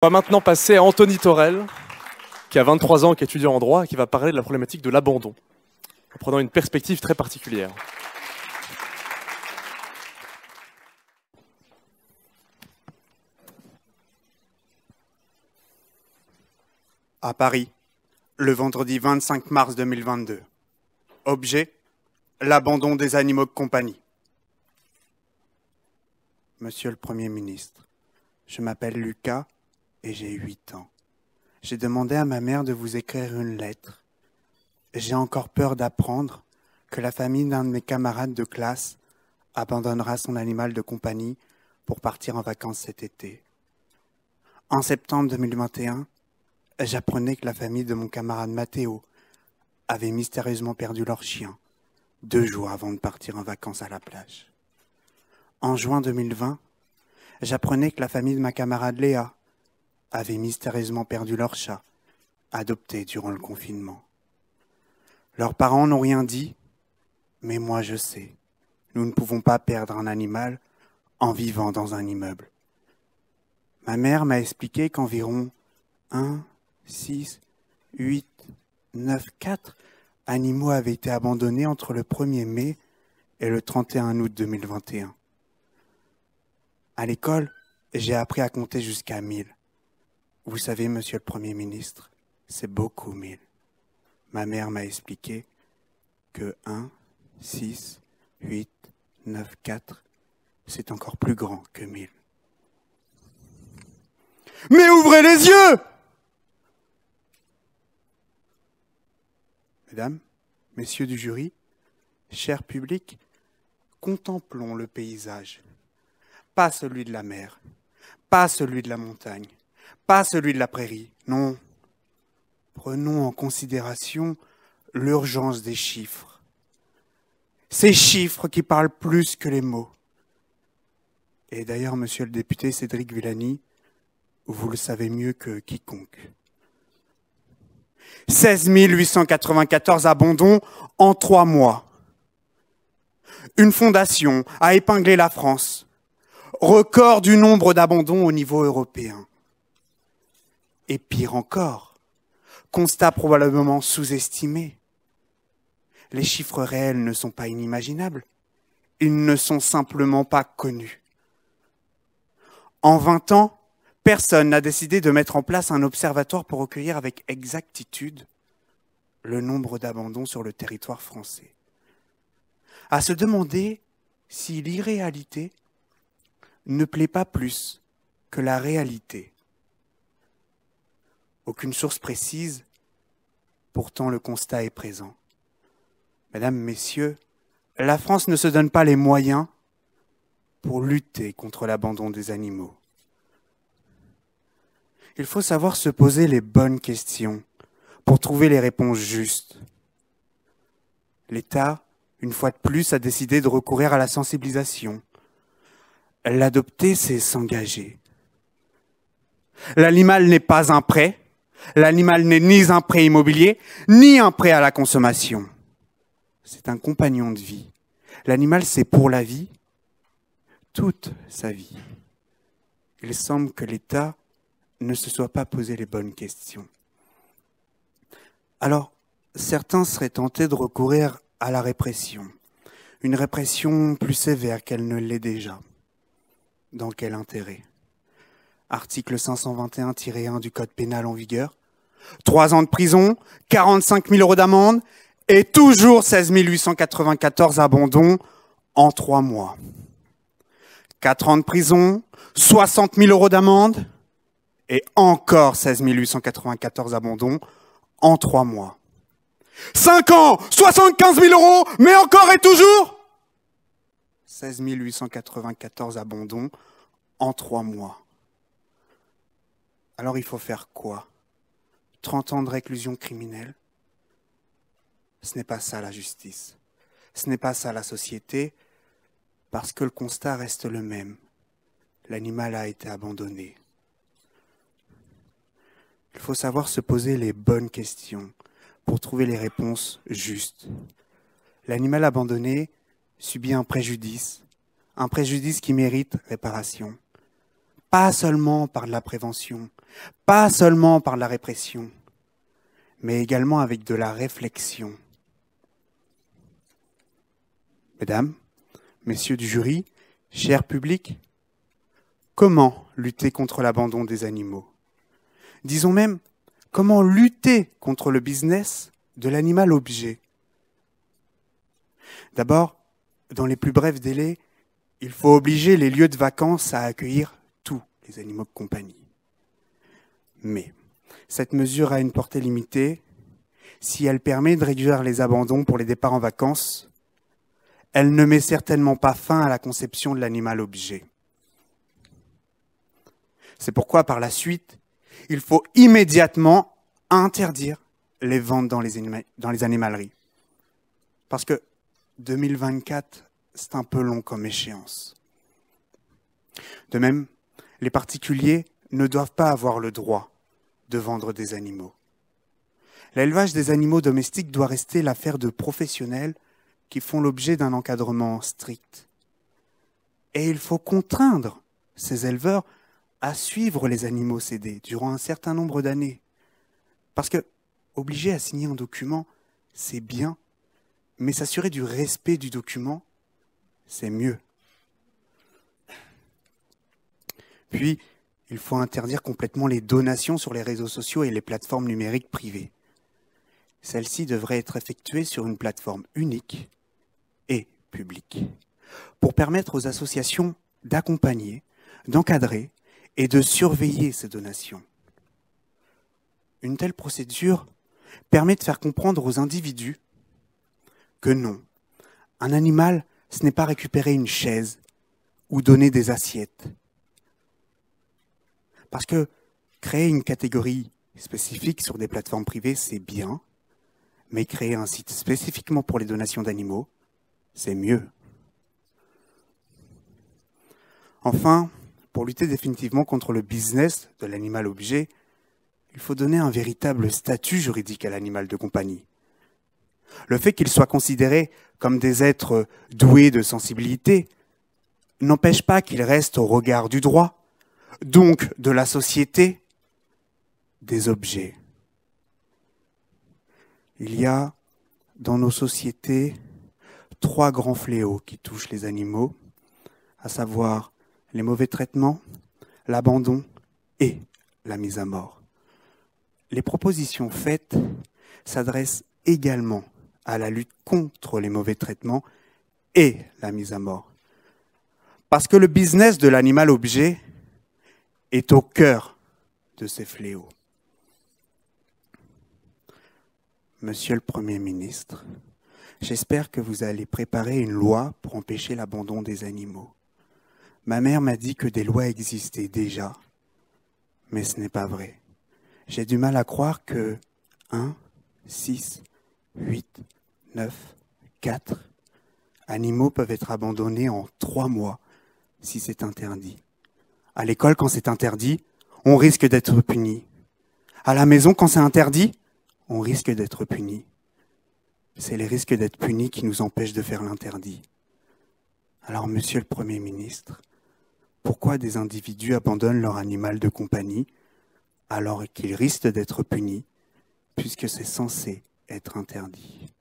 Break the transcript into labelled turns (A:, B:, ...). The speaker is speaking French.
A: On va maintenant passer à Anthony Torel, qui a 23 ans, qui est étudiant en droit, et qui va parler de la problématique de l'abandon, en prenant une perspective très particulière.
B: À Paris, le vendredi 25 mars 2022. Objet, l'abandon des animaux de compagnie. Monsieur le Premier ministre, je m'appelle Lucas et j'ai 8 ans. J'ai demandé à ma mère de vous écrire une lettre. J'ai encore peur d'apprendre que la famille d'un de mes camarades de classe abandonnera son animal de compagnie pour partir en vacances cet été. En septembre 2021, j'apprenais que la famille de mon camarade Mathéo avait mystérieusement perdu leur chien 2 jours avant de partir en vacances à la plage. En juin 2020, j'apprenais que la famille de ma camarade Léa avait mystérieusement perdu leur chat, adopté durant le confinement. Leurs parents n'ont rien dit, mais moi je sais. Nous ne pouvons pas perdre un animal en vivant dans un immeuble. Ma mère m'a expliqué qu'environ 1, 6, 8, 9, 4 animaux avaient été abandonnés entre le 1er mai et le 31 août 2021. À l'école, j'ai appris à compter jusqu'à 1000. Vous savez, monsieur le Premier ministre, c'est beaucoup 1000. Ma mère m'a expliqué que 1, 6, 8, 9, 4, c'est encore plus grand que 1000. Mais ouvrez les yeux! Mesdames, messieurs du jury, cher public, contemplons le paysage. Pas celui de la mer, pas celui de la montagne, pas celui de la prairie, non. Prenons en considération l'urgence des chiffres. Ces chiffres qui parlent plus que les mots. Et d'ailleurs, monsieur le député Cédric Villani, vous le savez mieux que quiconque. 16 894 abandons en 3 mois. Une fondation a épinglé la France. Record du nombre d'abandons au niveau européen. Et pire encore, constat probablement sous-estimé. Les chiffres réels ne sont pas inimaginables. Ils ne sont simplement pas connus. En 20 ans, personne n'a décidé de mettre en place un observatoire pour recueillir avec exactitude le nombre d'abandons sur le territoire français. À se demander si l'irréalité ne plaît pas plus que la réalité. Aucune source précise, pourtant le constat est présent. Mesdames, Messieurs, la France ne se donne pas les moyens pour lutter contre l'abandon des animaux. Il faut savoir se poser les bonnes questions pour trouver les réponses justes. L'État, une fois de plus, a décidé de recourir à la sensibilisation. L'adopter, c'est s'engager. L'animal n'est pas un prêt. L'animal n'est ni un prêt immobilier, ni un prêt à la consommation. C'est un compagnon de vie. L'animal, c'est pour la vie, toute sa vie. Il semble que l'État ne se soit pas posé les bonnes questions. Alors, certains seraient tentés de recourir à la répression. Une répression plus sévère qu'elle ne l'est déjà. Dans quel intérêt ? Article 521-1 du Code pénal en vigueur. 3 ans de prison, 45 000 € d'amende et toujours 16 894 abandons en 3 mois. 4 ans de prison, 60 000 € d'amende et encore 16 894 abandons en 3 mois. 5 ans, 75 000 €, mais encore et toujours 16 894 abandons en 3 mois. Alors il faut faire quoi ? 30 ans de réclusion criminelle ? Ce n'est pas ça la justice. Ce n'est pas ça la société, parce que le constat reste le même. L'animal a été abandonné. Il faut savoir se poser les bonnes questions pour trouver les réponses justes. L'animal abandonné subit un préjudice qui mérite réparation. pas seulement par de la prévention, pas seulement par de la répression, mais également avec de la réflexion. Mesdames, messieurs du jury, cher public, comment lutter contre l'abandon des animaux? Disons même, comment lutter contre le business de l'animal objet? D'abord, dans les plus brefs délais, il faut obliger les lieux de vacances à accueillir tous les animaux de compagnie. Mais cette mesure a une portée limitée. Si elle permet de réduire les abandons pour les départs en vacances, elle ne met certainement pas fin à la conception de l'animal objet. C'est pourquoi, par la suite, il faut immédiatement interdire les ventes dans les animaleries. Parce que 2024, c'est un peu long comme échéance. De même, les particuliers ne doivent pas avoir le droit de vendre des animaux. L'élevage des animaux domestiques doit rester l'affaire de professionnels qui font l'objet d'un encadrement strict. Et il faut contraindre ces éleveurs à suivre les animaux cédés durant un certain nombre d'années. Parce que obliger à signer un document, c'est bien, mais s'assurer du respect du document, c'est mieux. Puis, il faut interdire complètement les donations sur les réseaux sociaux et les plateformes numériques privées. Celles-ci devraient être effectuées sur une plateforme unique et publique, pour permettre aux associations d'accompagner, d'encadrer et de surveiller ces donations. Une telle procédure permet de faire comprendre aux individus que non, un animal, ce n'est pas récupérer une chaise ou donner des assiettes. Parce que créer une catégorie spécifique sur des plateformes privées, c'est bien, mais créer un site spécifiquement pour les donations d'animaux, c'est mieux. Enfin, pour lutter définitivement contre le business de l'animal objet, il faut donner un véritable statut juridique à l'animal de compagnie. Le fait qu'il soit considéré comme des êtres doués de sensibilité n'empêche pas qu'il reste au regard du droit, donc de la société, des objets. Il y a dans nos sociétés 3 grands fléaux qui touchent les animaux, à savoir les mauvais traitements, l'abandon et la mise à mort. Les propositions faites s'adressent également à la lutte contre les mauvais traitements et la mise à mort. Parce que le business de l'animal objet est au cœur de ces fléaux. Monsieur le Premier ministre, j'espère que vous allez préparer une loi pour empêcher l'abandon des animaux. Ma mère m'a dit que des lois existaient déjà, mais ce n'est pas vrai. J'ai du mal à croire que 1, 6, 8, 9, 4 animaux peuvent être abandonnés en 3 mois si c'est interdit. À l'école, quand c'est interdit, on risque d'être puni. À la maison, quand c'est interdit, on risque d'être puni. C'est les risques d'être punis qui nous empêchent de faire l'interdit. Alors, Monsieur le Premier ministre, pourquoi des individus abandonnent leur animal de compagnie alors qu'ils risquent d'être punis, puisque c'est censé être interdit ?